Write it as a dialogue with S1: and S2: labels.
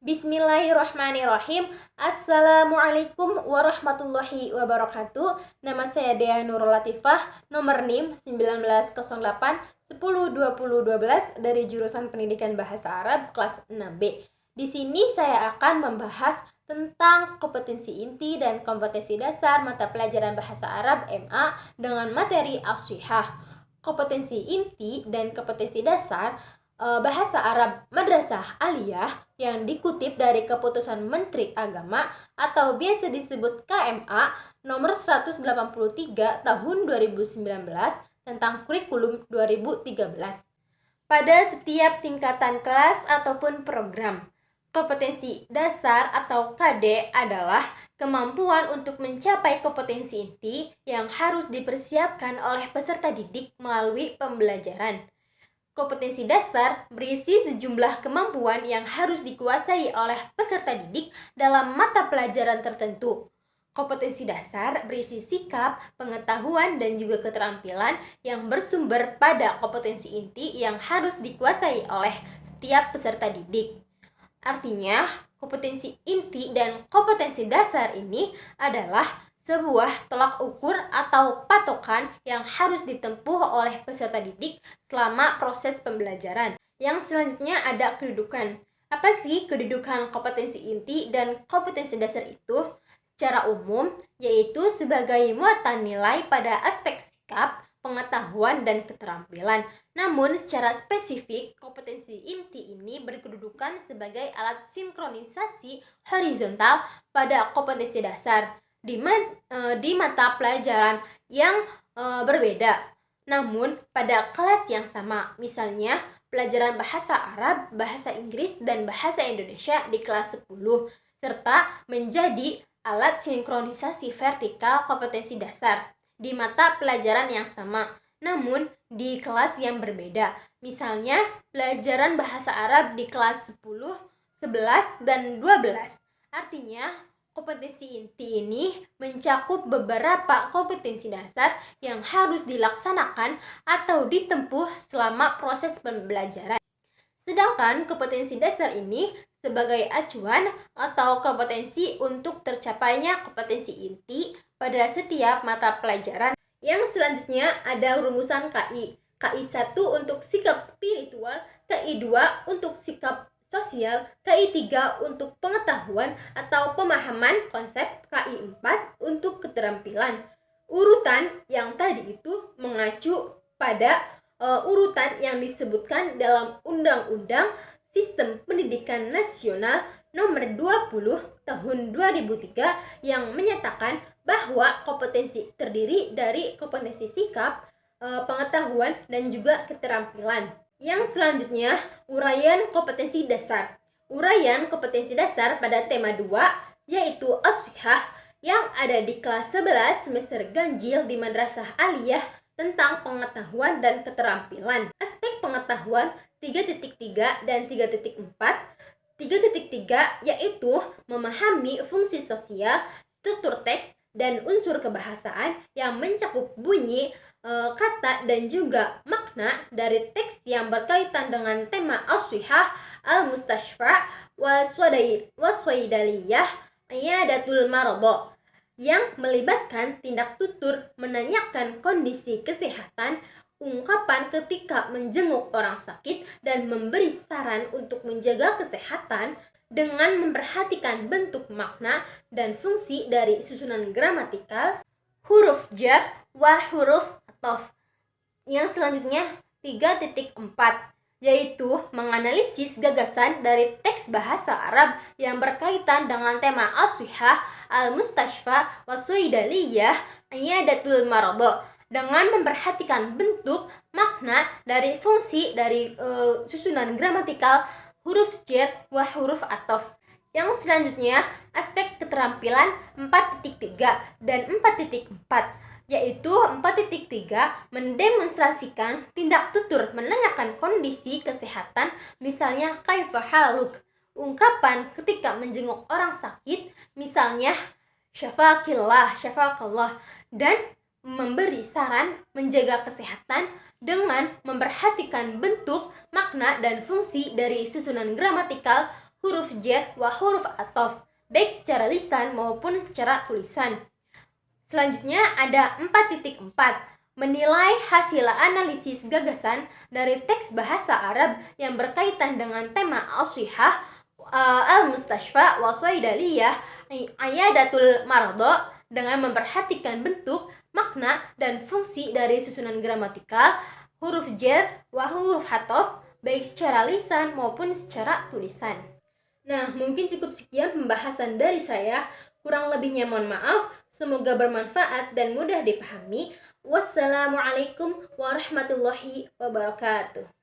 S1: Bismillahirrahmanirrahim. Assalamualaikum warahmatullahi wabarakatuh. Nama saya Dea Nurul Latifah, nomor NIM 1908 10 20 12 dari jurusan Pendidikan Bahasa Arab kelas 6B. Di sini saya akan membahas tentang kompetensi inti dan kompetensi dasar mata pelajaran Bahasa Arab MA dengan materi as-shihah. Kompetensi inti dan kompetensi dasar Bahasa Arab Madrasah Aliyah yang dikutip dari Keputusan Menteri Agama atau biasa disebut KMA nomor 183 tahun 2019 tentang kurikulum 2013. Pada setiap tingkatan kelas ataupun program, kompetensi dasar atau KD adalah kemampuan untuk mencapai kompetensi inti yang harus dipersiapkan oleh peserta didik melalui pembelajaran. Kompetensi dasar berisi sejumlah kemampuan yang harus dikuasai oleh peserta didik dalam mata pelajaran tertentu. Kompetensi dasar berisi sikap, pengetahuan, dan juga keterampilan yang bersumber pada kompetensi inti yang harus dikuasai oleh setiap peserta didik. Artinya, kompetensi inti dan kompetensi dasar ini adalah sebuah tolak ukur atau patokan yang harus ditempuh oleh peserta didik selama proses pembelajaran. Yang selanjutnya ada kedudukan. Apa sih kedudukan kompetensi inti dan kompetensi dasar itu? Secara umum, yaitu sebagai muatan nilai pada aspek sikap, pengetahuan, dan keterampilan. Namun, secara spesifik, kompetensi inti ini berkedudukan sebagai alat sinkronisasi horizontal pada kompetensi dasar di mata pelajaran yang berbeda, namun pada kelas yang sama. Misalnya, pelajaran bahasa Arab, bahasa Inggris, dan bahasa Indonesia di kelas 10, serta menjadi alat sinkronisasi vertikal kompetensi dasar di mata pelajaran yang sama, namun di kelas yang berbeda. Misalnya, pelajaran bahasa Arab di kelas 10, 11, dan 12. Artinya, kompetensi inti ini mencakup beberapa kompetensi dasar yang harus dilaksanakan atau ditempuh selama proses pembelajaran. Sedangkan kompetensi dasar ini sebagai acuan atau kompetensi untuk tercapainya kompetensi inti pada setiap mata pelajaran. Yang selanjutnya ada rumusan KI. KI 1 untuk sikap spiritual, KI 2 untuk sikap sosial, KI 3 untuk pengetahuan atau pemahaman konsep, KI 4 untuk keterampilan. Urutan yang tadi itu mengacu pada urutan yang disebutkan dalam Undang-Undang Sistem Pendidikan Nasional nomor 20 tahun 2003 yang menyatakan bahwa kompetensi terdiri dari kompetensi sikap, pengetahuan, dan juga keterampilan. Yang selanjutnya, uraian kompetensi dasar. Uraian kompetensi dasar pada tema 2, yaitu as-shihah, yang ada di kelas 11 semester ganjil di Madrasah Aliyah tentang pengetahuan dan keterampilan. Aspek pengetahuan 3.3 dan 3.4. 3.3 yaitu memahami fungsi sosial, struktur teks, dan unsur kebahasaan yang mencakup bunyi, kata, dan juga makna dari teks yang berkaitan dengan tema as-shihah, al-mustashfa, waswaidaliyah, iyadatul maradha, yang melibatkan tindak tutur menanyakan kondisi kesehatan, ungkapan ketika menjenguk orang sakit, dan memberi saran untuk menjaga kesehatan dengan memperhatikan bentuk makna dan fungsi dari susunan gramatikal, huruf jar, wa huruf ataf. Yang selanjutnya 3.4 yaitu menganalisis gagasan dari teks bahasa Arab yang berkaitan dengan tema as-shihah, al-mustashfa, waswaidaliyah, iyadatul maradha dengan memperhatikan bentuk, makna dari fungsi dari susunan gramatikal, huruf jar, wa huruf ataf. Yang selanjutnya aspek keterampilan 4.3 dan 4.4 yaitu 4.3 mendemonstrasikan tindak tutur menanyakan kondisi kesehatan, misalnya kaifa haluk, ungkapan ketika menjenguk orang sakit, misalnya syafakillah, syafakallah, dan memberi saran menjaga kesehatan dengan memperhatikan bentuk, makna, dan fungsi dari susunan gramatikal, huruf jar wa huruf athof, baik secara lisan maupun secara tulisan. Selanjutnya ada 4.4. Menilai hasil analisis gagasan dari teks bahasa Arab yang berkaitan dengan tema al-shihah, al-mustashfa, wa-swaidaliyah, ayadatul marada dengan memperhatikan bentuk, makna, dan fungsi dari susunan gramatikal, huruf jar wa huruf athof, baik secara lisan maupun secara tulisan. Nah, mungkin cukup sekian pembahasan dari saya. Kurang lebihnya mohon maaf. Semoga bermanfaat dan mudah dipahami. Wassalamualaikum warahmatullahi wabarakatuh.